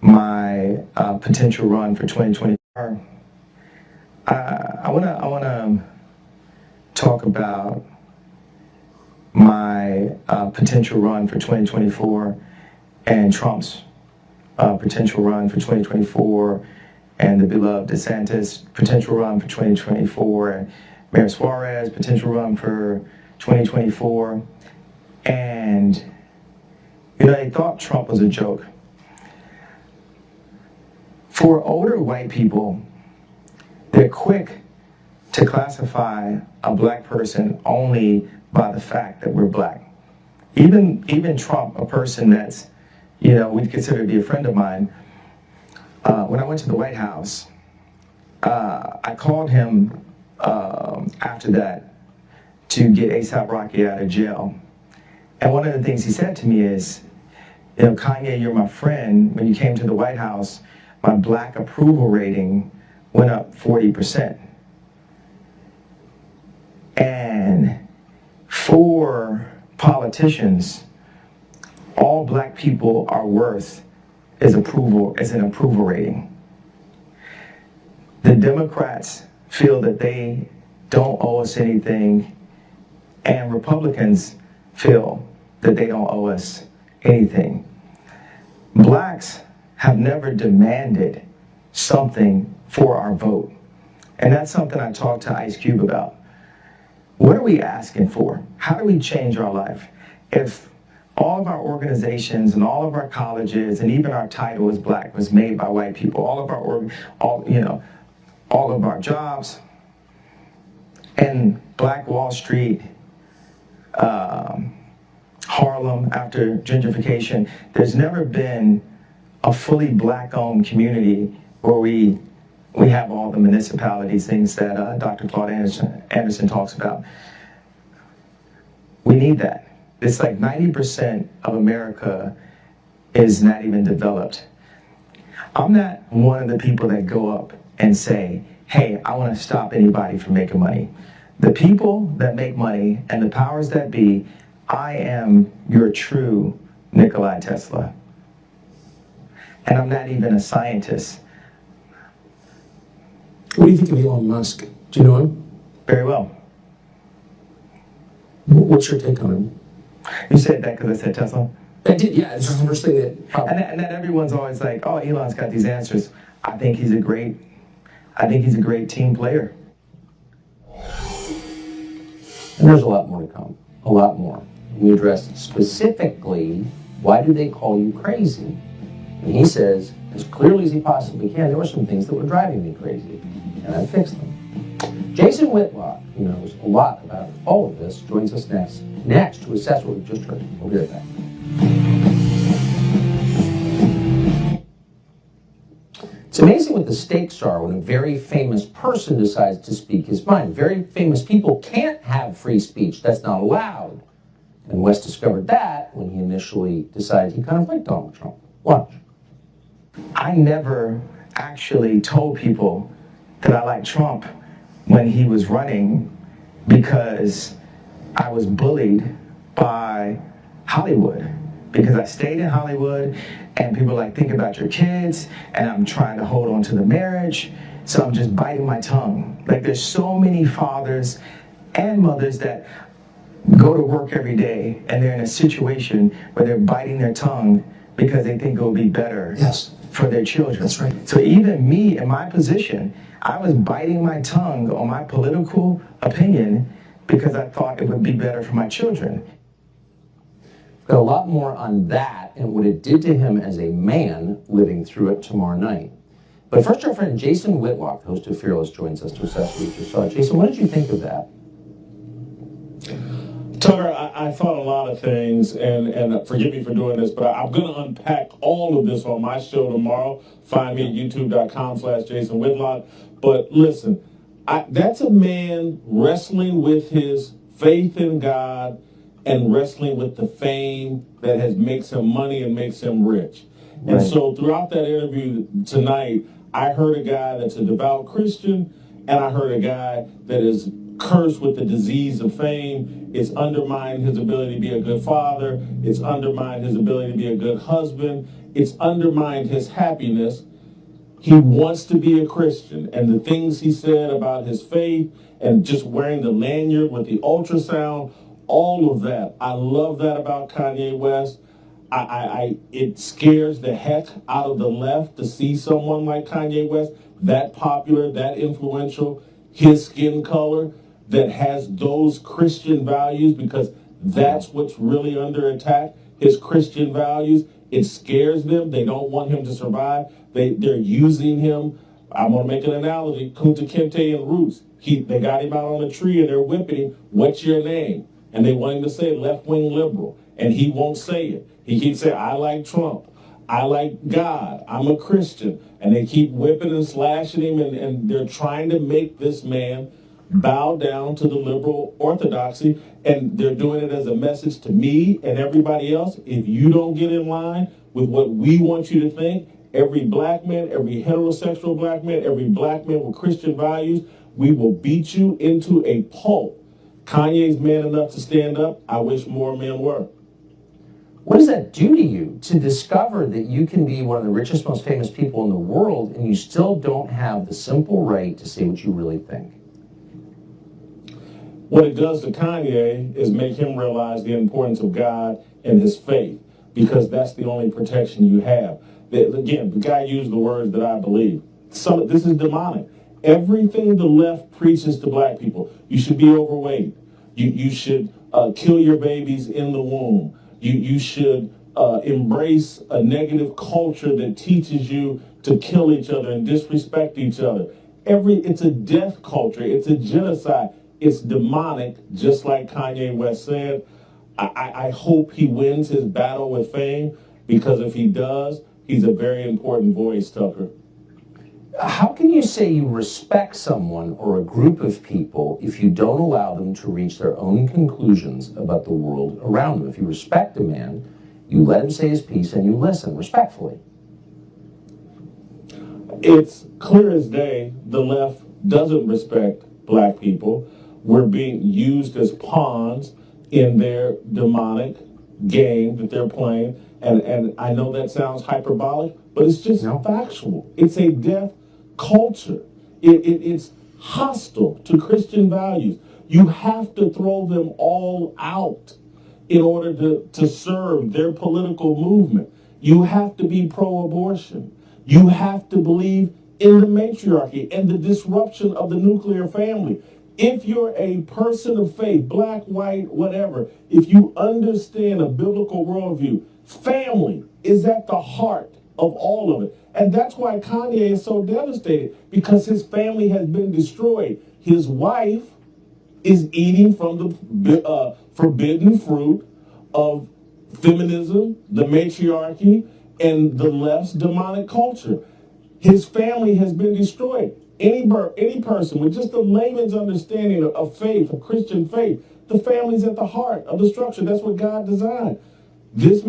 my potential run for 2024. I wanna talk about my potential run for 2024 and Trump's potential run for 2024 and the beloved DeSantis potential run for 2024 and Mayor Suarez potential run for 2024. And, they thought Trump was a joke. For older white people, they're quick to classify a black person only by the fact that we're black. Even Trump, a person that's, we'd consider to be a friend of mine, when I went to the White House, I called him after that to get A$AP Rocky out of jail. And one of the things he said to me is, Kanye, you're my friend. When you came to the White House, my black approval rating went up 40%. And for politicians, all black people are worth is an approval rating. The Democrats feel that they don't owe us anything, and Republicans feel that they don't owe us anything. Blacks have never demanded something for our vote. And that's something I talked to Ice Cube about. What are we asking for? How do we change our life? If all of our organizations and all of our colleges and even our title as black was made by white people, all of our jobs, and Black Wall Street, Harlem after gentrification, there's never been a fully black-owned community where we have all the municipalities, things that Dr. Claude Anderson talks about. We need that. It's like 90% of America is not even developed. I'm not one of the people that go up and say, hey, I want to stop anybody from making money. The people that make money and the powers that be, I am your true Nikola Tesla. And I'm not even a scientist. What do you think of Elon Musk? Do you know him? Very well. What's your take on him? You said that because I said Tesla? I did, yeah. It's just the first thing that... And then everyone's always like, oh, Elon's got these answers. I think he's a great team player. And there's a lot more to come. A lot more. We addressed specifically, why do they call you crazy? And he says, as clearly as he possibly can, there were some things that were driving me crazy, and I fixed them. Jason Whitlock, who knows a lot about all of this, joins us next to assess what we've just heard. We'll be right back. It's amazing what the stakes are when a very famous person decides to speak his mind. Very famous people can't have free speech. That's not allowed. And West discovered that when he initially decided he kind of liked Donald Trump. Watch. I never actually told people that I liked Trump when he was running because I was bullied by Hollywood. Because I stayed in Hollywood and people were like, think about your kids, and I'm trying to hold on to the marriage, so I'm just biting my tongue. Like, there's so many fathers and mothers that go to work every day and they're in a situation where they're biting their tongue because they think it will be better for their children. That's right. So even me in my position, I was biting my tongue on my political opinion because I thought it would be better for my children. Got a lot more on that and what it did to him as a man living through it tomorrow night. But first, our friend Jason Whitlock, host of Fearless, joins us to assess what we just saw. Jason, what did you think of that? Tucker, I thought a lot of things, and forgive me for doing this, but I'm going to unpack all of this on my show tomorrow. Find me at youtube.com/Jason Whitlock. But listen, that's a man wrestling with his faith in God and wrestling with the fame that makes him money and makes him rich. Right. And so throughout that interview tonight, I heard a guy that's a devout Christian, and I heard a guy that is cursed with the disease of fame. It's undermined his ability to be a good father. It's undermined his ability to be a good husband. It's undermined his happiness. He wants to be a Christian, and the things he said about his faith and just wearing the lanyard with the ultrasound, all of that. I love that about Kanye West. It scares the heck out of the left to see someone like Kanye West, that popular, that influential, his skin color, that has those Christian values, because that's what's really under attack, his Christian values. It scares them. They don't want him to survive. They're using him. I'm going to make an analogy. Kunta Kinte and Roots. They got him out on a tree and they're whipping him. What's your name? And they want him to say left-wing liberal. And he won't say it. He keeps saying, I like Trump. I like God. I'm a Christian. And they keep whipping and slashing him, and they're trying to make this man bow down to the liberal orthodoxy, and they're doing it as a message to me and everybody else. If you don't get in line with what we want you to think, every black man, every heterosexual black man, every black man with Christian values, we will beat you into a pulp. Kanye's man enough to stand up. I wish more men were. What does that do to you to discover that you can be one of the richest, most famous people in the world and you still don't have the simple right to say what you really think? What it does to Kanye is make him realize the importance of God and his faith, because that's the only protection you have. Again, the guy used the words that I believe. This is demonic. Everything the left preaches to black people, you should be overweight. You should kill your babies in the womb. You should embrace a negative culture that teaches you to kill each other and disrespect each other. It's a death culture. It's a genocide. It's demonic, just like Kanye West said. I hope he wins his battle with fame, because if he does, he's a very important voice, Tucker. How can you say you respect someone or a group of people if you don't allow them to reach their own conclusions about the world around them? If you respect a man, you let him say his piece and you listen respectfully. It's clear as day the left doesn't respect black people. We're being used as pawns in their demonic game that they're playing. And I know that sounds hyperbolic, but it's just factual. It's a death culture. It's hostile to Christian values. You have to throw them all out in order to serve their political movement. You have to be pro-abortion. You have to believe in the matriarchy and the disruption of the nuclear family. If you're a person of faith, black, white, whatever, if you understand a biblical worldview, family is at the heart of all of it. And that's why Kanye is so devastated, because his family has been destroyed. His wife is eating from the forbidden fruit of feminism, the matriarchy, and the left's demonic culture. His family has been destroyed. Any person with just a layman's understanding of faith, of Christian faith, the family's at the heart of the structure. That's what God designed. This